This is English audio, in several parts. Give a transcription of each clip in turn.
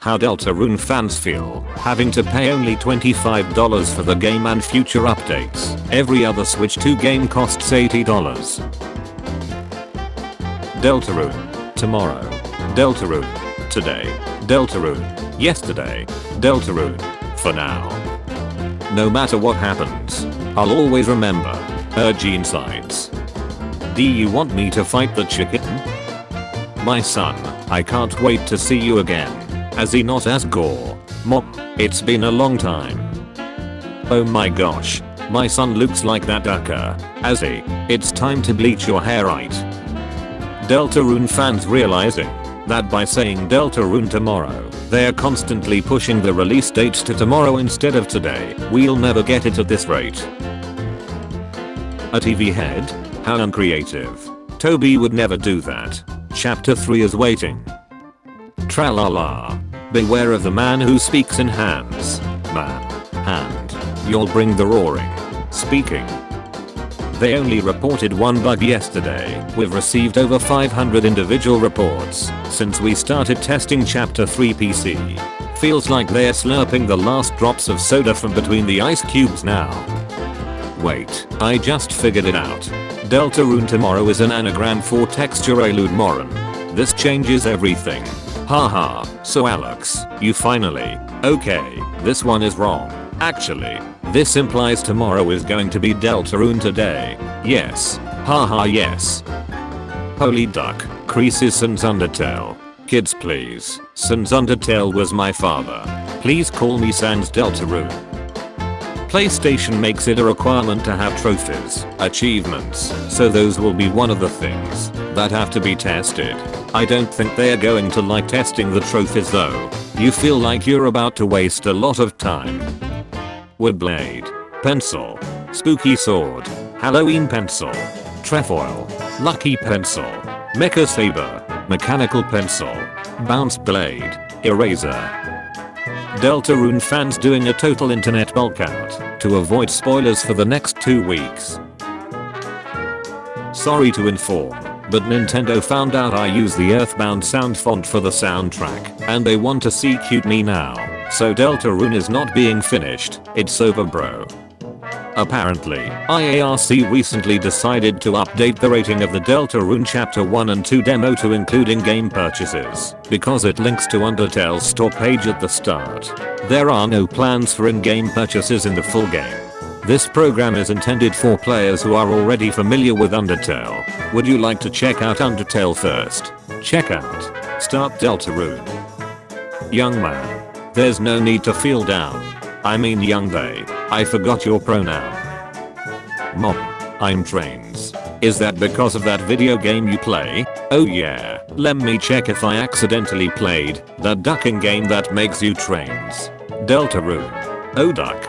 how Deltarune fans feel having to pay only $25 for the game and future updates. Every other Switch 2 game costs $80. Deltarune tomorrow. Deltarune today. Deltarune yesterday. Deltarune for now. No matter what happens, I'll always remember Gene Sides. Do you want me to fight the chicken? My son, I can't wait to see you again. As he not as gore. Mom, it's been a long time. Oh my gosh, my son looks like that ducker. As he, it's time to bleach your hair right. Deltarune fans realizing that by saying Deltarune tomorrow, they are constantly pushing the release dates to tomorrow instead of today. We'll never get it at this rate. A TV head? How uncreative. Toby would never do that. Chapter 3 is waiting. Tralala. Beware of the man who speaks in hands. Man. Hand. You'll bring the roaring. Speaking. They only reported one bug yesterday. We've received over 500 individual reports since we started testing Chapter 3 PC. Feels like they're slurping the last drops of soda from between the ice cubes now. Wait, I just figured it out. Deltarune tomorrow is an anagram for texture elude moron. This changes everything. Haha, so Alex, you finally. Okay, this one is wrong. Actually, this implies tomorrow is going to be Deltarune today. Yes. Haha yes. Holy duck, creases sans Undertale. Kids please, sans Undertale was my father. Please call me sans Deltarune. PlayStation makes it a requirement to have trophies, achievements, so those will be one of the things that have to be tested. I don't think they are going to like testing the trophies though. You feel like you're about to waste a lot of time. Wood blade, pencil, spooky sword, Halloween pencil, trefoil, lucky pencil, mecha saber, mechanical pencil, bounce blade, eraser. Deltarune fans doing a total internet bulk out to avoid spoilers for the next 2 weeks. Sorry to inform, but Nintendo found out I use the Earthbound sound font for the soundtrack and they want to see cute me now, so Deltarune is not being finished. It's over bro. Apparently, IARC recently decided to update the rating of the Deltarune Chapter 1 and 2 demo to include in-game purchases, because it links to Undertale's store page at the start. There are no plans for in-game purchases in the full game. This program is intended for players who are already familiar with Undertale. Would you like to check out Undertale first? Check out Start Deltarune. Young man. There's no need to feel down. I mean young they. I forgot your pronoun. Mom. I'm trains. Is that because of that video game you play? Oh yeah. Let me check if I accidentally played that ducking game that makes you trains. Deltarune. Oh duck.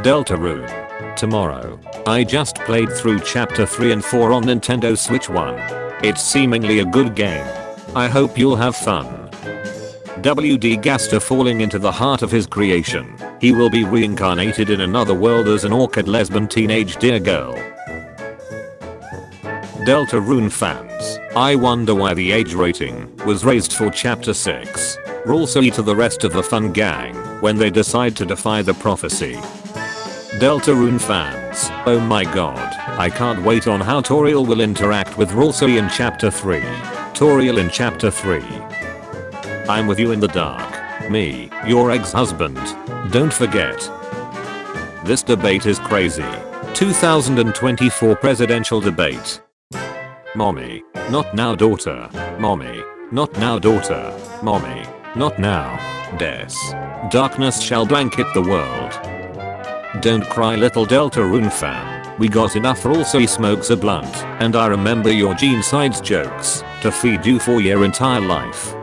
Deltarune. Tomorrow. I just played through Chapter 3 and 4 on Nintendo Switch 1. It's seemingly a good game. I hope you'll have fun. WD Gaster falling into the heart of his creation. He will be reincarnated in another world as an awkward lesbian teenage dear girl. Deltarune fans, I wonder why the age rating was raised for Chapter 6. Rulesy to the rest of the fun gang when they decide to defy the prophecy. Deltarune fans, oh my god, I can't wait on how Toriel will interact with Rulesy in Chapter 3. Toriel in Chapter 3. I'm with you in the dark. Me, your ex-husband. Don't forget. This debate is crazy. 2024 presidential debate. Mommy, not now daughter. Mommy, not now daughter. Mommy, not now. Des. Darkness shall blanket the world. Don't cry little Deltarune fan. We got enough also he smokes a blunt and I remember your Gene Sides jokes to feed you for your entire life.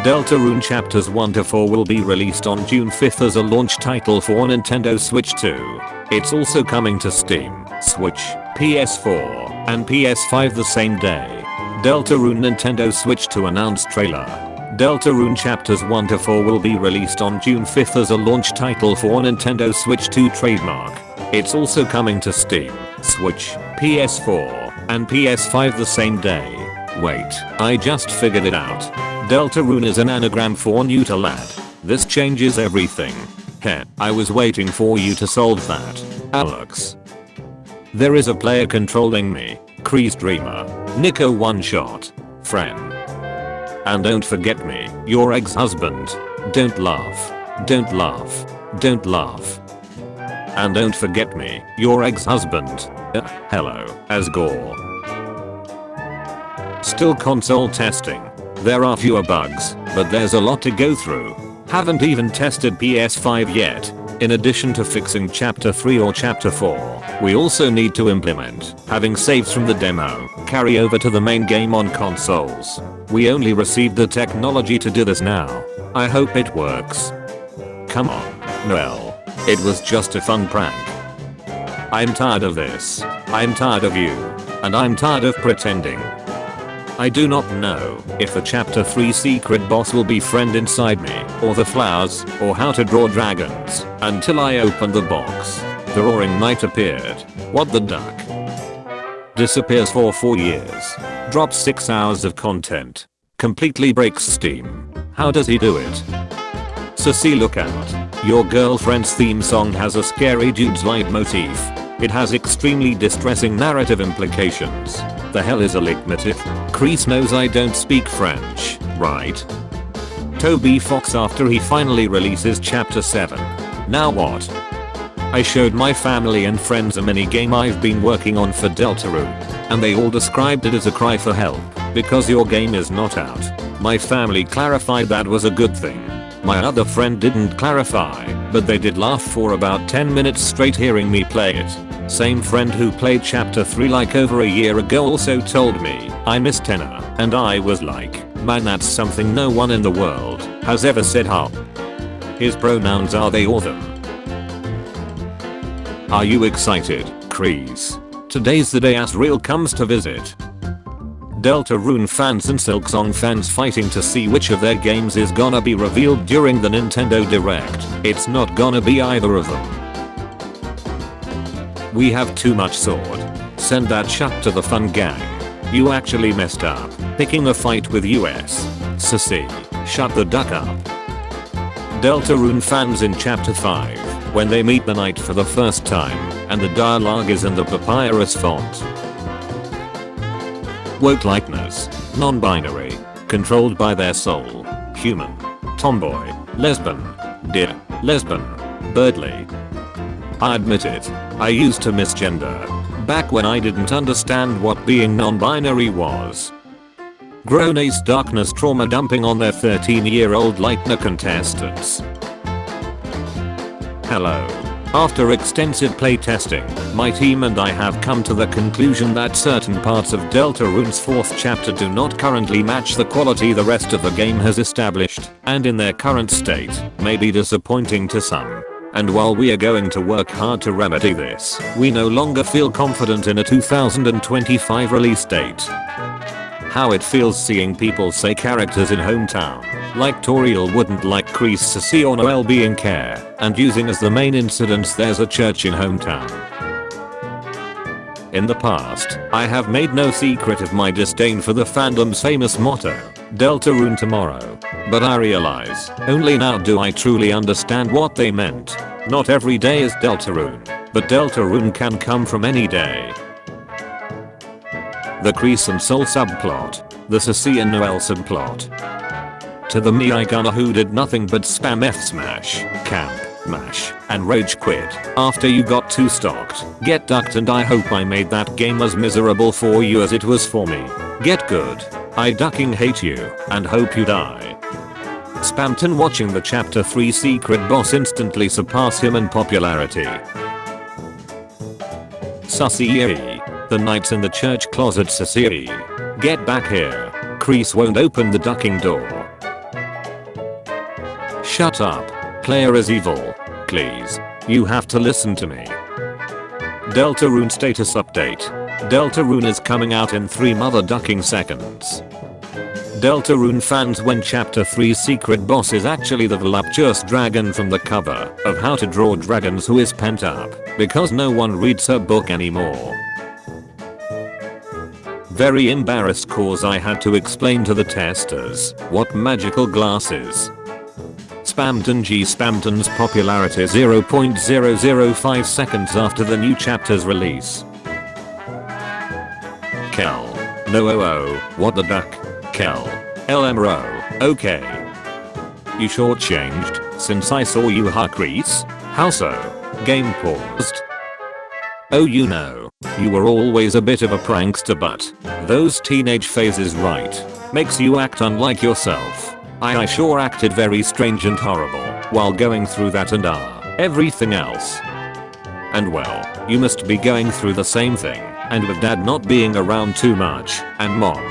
Deltarune Chapters 1 to 4 will be released on June 5th as a launch title for Nintendo Switch 2. It's also coming to Steam, Switch, PS4, and PS5 the same day. Deltarune Nintendo Switch 2 announced trailer. Deltarune Chapters 1 to 4 will be released on June 5th as a launch title for Nintendo Switch 2 trademark. It's also coming to Steam, Switch, PS4, and PS5 the same day. Wait, I just figured it out. Deltarune is an anagram for neuter lad. This changes everything. Heh, I was waiting for you to solve that, Alex. There is a player controlling me. Kreese Dreamer. Nico one shot. Friend. And don't forget me, your ex-husband. Don't laugh. Don't laugh. Don't laugh. And don't forget me, your ex-husband. Hello, Asgore. Still console testing. There are fewer bugs, but there's a lot to go through. Haven't even tested PS5 yet. In addition to fixing chapter 3 or chapter 4, we also need to implement having saves from the demo carry over to the main game on consoles. We only received the technology to do this now. I hope it works. Come on, Noel. It was just a fun prank. I'm tired of this. I'm tired of you. And I'm tired of pretending. I do not know if the chapter 3 secret boss will be friend inside me, or the flowers, or how to draw dragons, until I opened the box. The roaring knight appeared. What the duck? Disappears for 4 years. Drops 6 hours of content. Completely breaks Steam. How does he do it? Sissy, look out. Your girlfriend's theme song has a scary dude's leitmotif. It has extremely distressing narrative implications. The hell is a leitmotif? Kreese knows I don't speak French, right? Toby Fox after he finally releases chapter 7. Now what? I showed my family and friends a mini game I've been working on for Deltarune, and they all described it as a cry for help, because your game is not out. My family clarified that was a good thing. My other friend didn't clarify, but they did laugh for about 10 minutes straight hearing me play it. Same friend who played chapter 3 like over a year ago also told me I missed tenor, and I was like, man, that's something no one in the world has ever said. How? His pronouns are they or them. Are you excited, Kreese? Today's the day Asriel comes to visit. Deltarune fans and Silksong fans fighting to see which of their games is gonna be revealed during the Nintendo Direct. It's not gonna be either of them. We have too much sword. Send that shut to the fun gang. You actually messed up, picking a fight with US. Sissy, shut the duck up. Deltarune fans in chapter 5, when they meet the knight for the first time, and the dialogue is in the papyrus font. Woke likeness, non-binary, controlled by their soul, human, tomboy, lesbian, dear, lesbian, birdly. I admit it, I used to misgender, back when I didn't understand what being non-binary was. Grown Ace darkness trauma dumping on their 13-year-old Lightner contestants. Hello. After extensive playtesting, my team and I have come to the conclusion that certain parts of Deltarune's 4th chapter do not currently match the quality the rest of the game has established, and in their current state, may be disappointing to some. And while we are going to work hard to remedy this, we no longer feel confident in a 2025 release date. How it feels seeing people say characters in hometown, like Toriel wouldn't like Kreese, Sissy or Noel being care, and using as the main incidents there's a church in hometown. In the past, I have made no secret of my disdain for the fandom's famous motto, Deltarune tomorrow, but I realize, only now do I truly understand what they meant. Not every day is Deltarune, but Deltarune can come from any day. The Kreese and Soul subplot, the Sissy and Noel subplot. To the me I gonna who did nothing but spam F smash, camp, mash, and rage quit after you got too stocked. Get ducked, and I hope I made that game as miserable for you as it was for me. Get good. I ducking hate you, and hope you die. Spamton watching the chapter 3 secret boss instantly surpass him in popularity. Sussy. The knights in the church closet. Sissy. Get back here. Kreese won't open the ducking door. Shut up. Player is evil. Please. You have to listen to me. Deltarune status update. Deltarune is coming out in 3 mother ducking seconds. Deltarune fans, when chapter 3 secret boss is actually the voluptuous dragon from the cover of How to Draw Dragons who is pent up because no one reads her book anymore. Very embarrassed cause I had to explain to the testers what magical glass is. Spamton G. Spamton's popularity 0.005 seconds after the new chapter's release. Kel. No what the duck? Kel. LMRO. Okay. You shortchanged since I saw you Crease? How so? Game paused. Oh you know, you were always a bit of a prankster but those teenage phases right makes you act unlike yourself. I sure acted very strange and horrible while going through that and everything else. And well, you must be going through the same thing, and with dad not being around too much and mom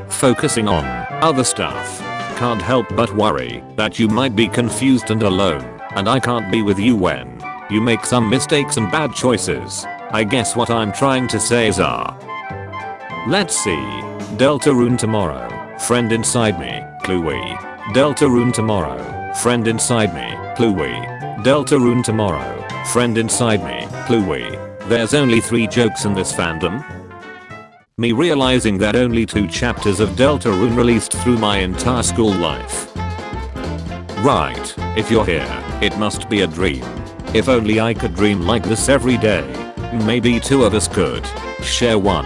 focusing on other stuff. Can't help but worry that you might be confused and alone, and I can't be with you when you make some mistakes and bad choices. I guess what I'm trying to say is let's see. Deltarune tomorrow. Friend inside me. Cluey. Deltarune tomorrow. Friend inside me. Cluey. Deltarune tomorrow. Friend inside me. Cluey. There's only 3 jokes in this fandom. Me realizing that only 2 chapters of Deltarune released through my entire school life. Right, if you're here, it must be a dream. If only I could dream like this every day. Maybe 2 of us could share one.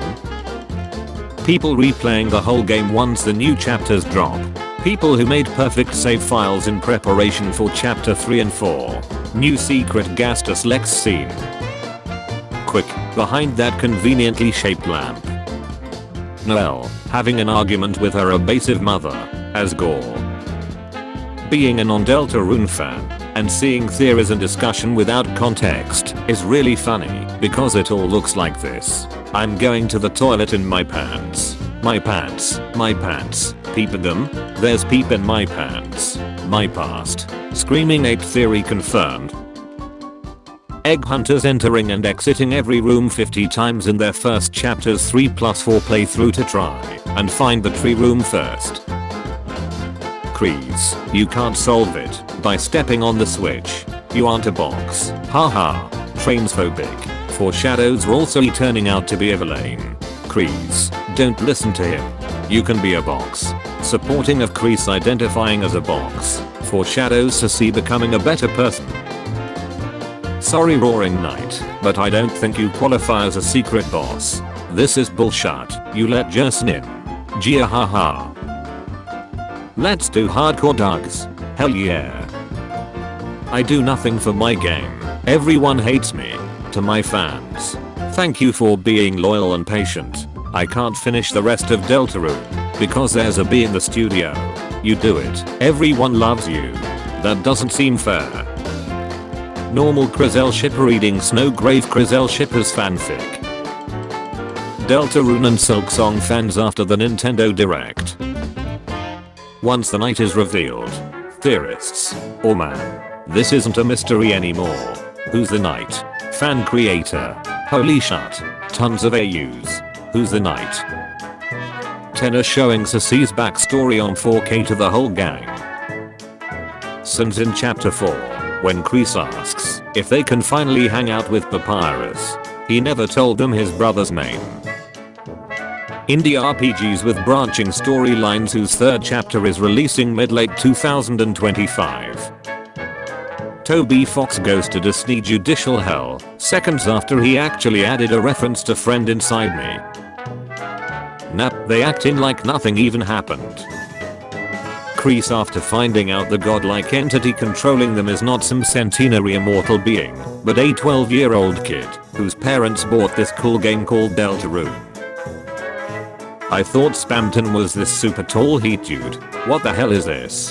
People replaying the whole game once the new chapters drop. People who made perfect save files in preparation for chapter 3 and 4. New secret Gastus Lex scene. Quick, behind that conveniently shaped lamp. Noelle, having an argument with her abusive mother, as Gore. Being a non-Deltarune fan, and seeing theories and discussion without context is really funny because it all looks like this. I'm going to the toilet in my pants. My pants. My pants. Peep at them. There's peep in my pants. My past. Screaming ape theory confirmed. Egg hunters entering and exiting every room 50 times in their first chapter's 3+4 playthrough to try and find the tree room first. Crease, you can't solve it by stepping on the switch. You aren't a box. Haha. Transphobic. Foreshadows are also turning out to be Evelyn. Crease, don't listen to him. You can be a box. Supporting of Crease identifying as a box foreshadows Sassy becoming a better person. Sorry Roaring Knight, but I don't think you qualify as a secret boss. This is bullshit. You let Jerson in. Gia haha. Let's do hardcore dogs. Hell yeah. I do nothing for my game. Everyone hates me. To my fans, thank you for being loyal and patient. I can't finish the rest of Deltarune because there's a bee in the studio. You do it. Everyone loves you. That doesn't seem fair. Normal Krizel shipper reading Snowgrave Krizel shippers fanfic. Deltarune and Silksong fans after the Nintendo Direct. Once the night is revealed, theorists, oh man, this isn't a mystery anymore. Who's the knight? Fan creator. Holy shit. Tons of AUs. Who's the knight? Tenor showing Sassy's backstory on 4K to the whole gang. Since in chapter 4, when Crease asks if they can finally hang out with Papyrus, he never told them his brother's name. Indie RPGs with branching storylines whose 3rd chapter is releasing mid-late 2025. Toby Fox goes to Disney judicial hell seconds after he actually added a reference to Friend Inside Me. Nope, they acting like nothing even happened. Crease after finding out the godlike entity controlling them is not some centenary immortal being, but a 12-year-old kid whose parents bought this cool game called Deltarune. I thought Spamton was this super tall heat dude. What the hell is this?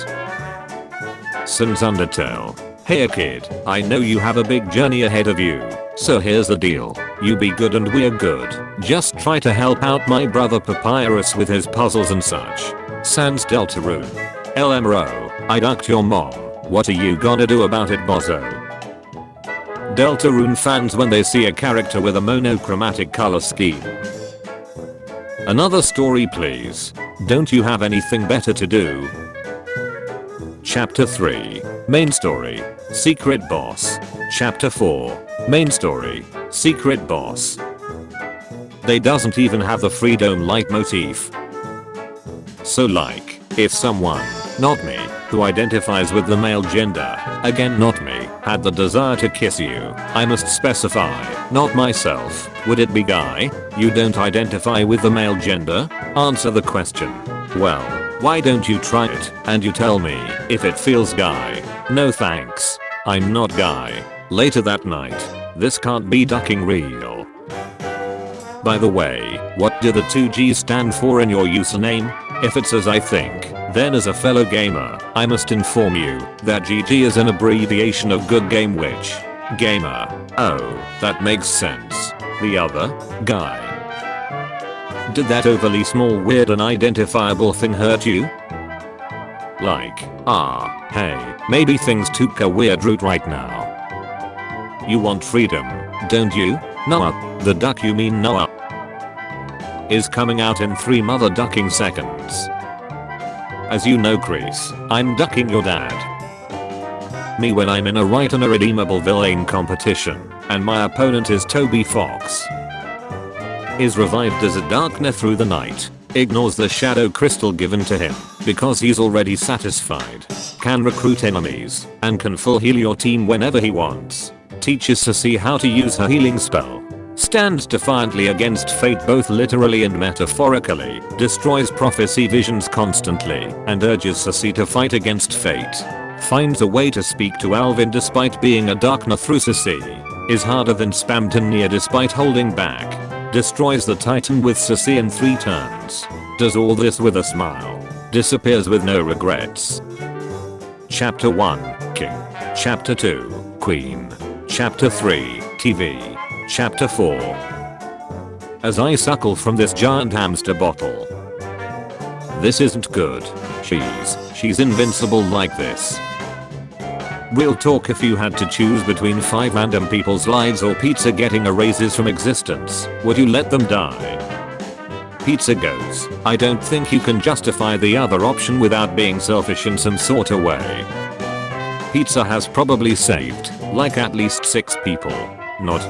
Since Undertale. Hey kid, I know you have a big journey ahead of you, so here's the deal. You be good and we're good. Just try to help out my brother Papyrus with his puzzles and such. Sans Deltarune. LMRO, I ducked your mom. What are you gonna do about it, bozo? Deltarune fans when they see a character with a monochromatic color scheme. Another story please. Don't you have anything better to do? Chapter 3. Main story. Secret boss. Chapter 4. Main story. Secret boss. They doesn't even have the freedom leitmotif. So like, if someone, not me, who identifies with the male gender, again not me, had the desire to kiss you, I must specify, not myself, would it be guy? You don't identify with the male gender? Answer the question. Well, why don't you try it and you tell me if it feels guy? No thanks. I'm not guy. Later that night. This can't be ducking real. By the way, what do the two G's stand for in your username? If it's as I think, then as a fellow gamer, I must inform you that GG is an abbreviation of good game which, gamer. Oh, that makes sense. The other, guy. Did that overly small weird unidentifiable thing hurt you? Like, hey, maybe things took a weird route right now. You want freedom, don't you? Noah, the duck you mean Noah, is coming out in 3 mother ducking seconds. As you know Chris, I'm ducking your dad. Me when I'm in a right and irredeemable villain competition, and my opponent is Toby Fox. Is revived as a darkner through the night, ignores the shadow crystal given to him, because he's already satisfied, can recruit enemies, and can full heal your team whenever he wants, teaches Sissy how to use her healing spell, stands defiantly against fate both literally and metaphorically, destroys prophecy visions constantly, and urges Sissy to fight against fate, finds a way to speak to Alvin despite being a darkner through Sissy, is harder than Spamton near despite holding back, destroys the Titan with Sissy in 3 turns, does all this with a smile, disappears with no regrets. Chapter 1, King. Chapter 2, Queen. Chapter 3, TV. Chapter 4. As I suckle from this giant hamster bottle. This isn't good. She's invincible like this. Real talk, if you had to choose between 5 random people's lives or pizza getting erases from existence, would you let them die? Pizza goes. I don't think you can justify the other option without being selfish in some sort of way. Pizza has probably saved, like at least 6 people. Not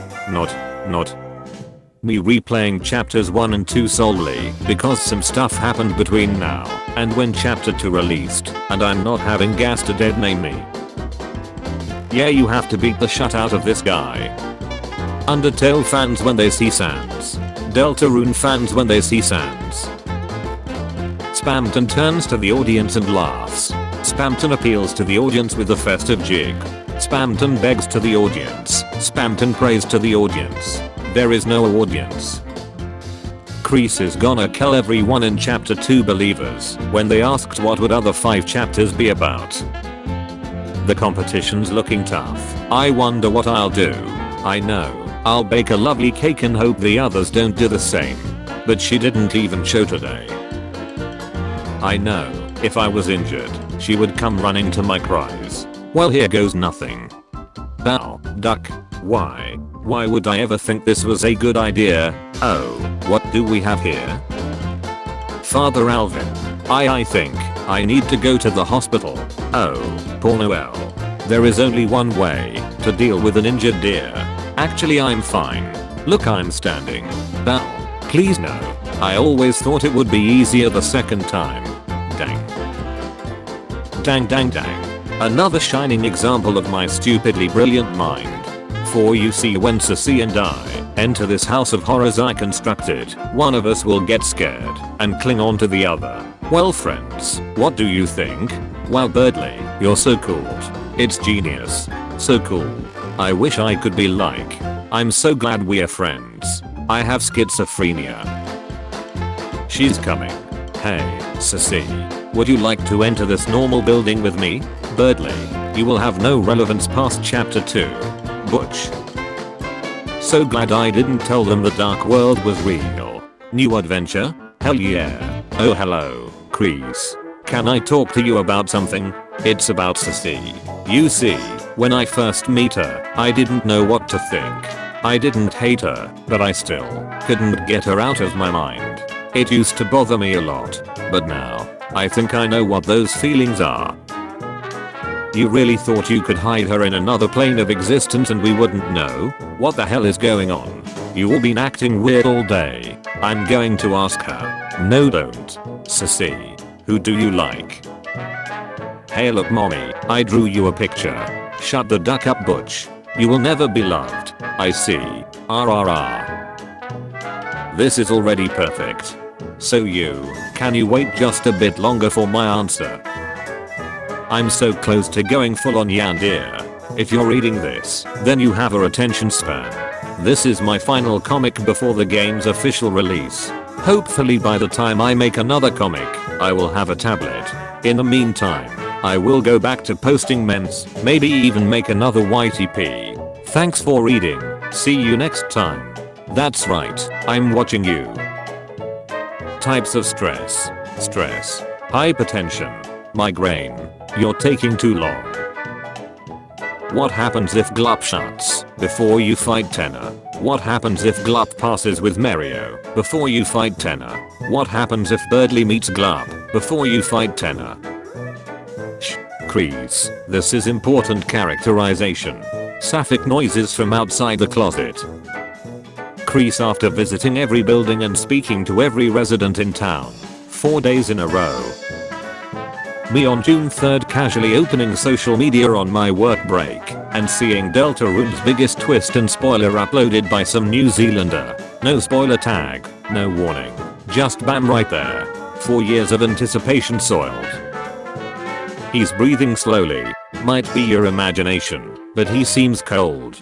me replaying chapters 1 and 2 solely because some stuff happened between now and when chapter 2 released, and I'm not having gas to dead name me. Yeah, you have to beat the shut out of this guy. Undertale fans when they see Sans. Deltarune fans when they see Sans. Spamton turns to the audience and laughs. Spamton appeals to the audience with a festive jig. Spamton begs to the audience. Spamton prays to the audience. There is no audience. Kreese is gonna kill everyone in chapter 2 believers when they asked what would other 5 chapters be about. The competition's looking tough. I wonder what I'll do. I know. I'll bake a lovely cake and hope the others don't do the same. But she didn't even show today. I know. If I was injured, she would come running to my cries. Well, here goes nothing. Bow, duck, why? Why would I ever think this was a good idea? Oh, what do we have here? Father Alvin. I think I need to go to the hospital. Oh, poor Noel. There is only one way to deal with an injured deer. Actually, I'm fine. Look, I'm standing. Bow, please no. I always thought it would be easier the second time. Dang. Dang. Another shining example of my stupidly brilliant mind. For you see, when Sissy and I enter this house of horrors I constructed, one of us will get scared and cling on to the other. Well friends, what do you think? Wow Birdly, you're so cool. It's genius. So cool. I wish I could be like. I'm so glad we are friends. I have schizophrenia. She's coming. Hey, Sissy. Would you like to enter this normal building with me? Birdly, you will have no relevance past chapter 2. Butch. So glad I didn't tell them the dark world was real. New adventure? Hell yeah. Oh hello, Kreese. Can I talk to you about something? It's about Sissy. You see, when I first meet her, I didn't know what to think. I didn't hate her, but I still couldn't get her out of my mind. It used to bother me a lot, but now, I think I know what those feelings are. You really thought you could hide her in another plane of existence and we wouldn't know? What the hell is going on? You all been acting weird all day. I'm going to ask her. No don't. Sissy. Who do you like? Hey look mommy, I drew you a picture. Shut the duck up butch. You will never be loved. I see. RRR. This is already perfect. So can you wait just a bit longer for my answer? I'm so close to going full on Yandir. If you're reading this, then you have a attention span. This is my final comic before the game's official release. Hopefully by the time I make another comic, I will have a tablet. In the meantime, I will go back to posting memes, maybe even make another YTP. Thanks for reading. See you next time. That's right, I'm watching you. Types of stress. Stress. Hypertension. Migraine. You're taking too long. What happens if Glup shuts before you fight Tenor? What happens if Glup passes with Mario before you fight Tenor? What happens if Birdly meets Glup before you fight Tenor? Shh. Crease. This is important characterization. Sapphic noises from outside the closet. Crease after visiting every building and speaking to every resident in town. 4 days in a row. Me on June 3rd casually opening social media on my work break and seeing Deltarune's biggest twist and spoiler uploaded by some New Zealander. No spoiler tag, no warning. Just bam right there. 4 years of anticipation soiled. He's breathing slowly. Might be your imagination, but he seems cold.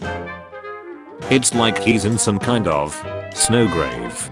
It's like he's in some kind of snow grave.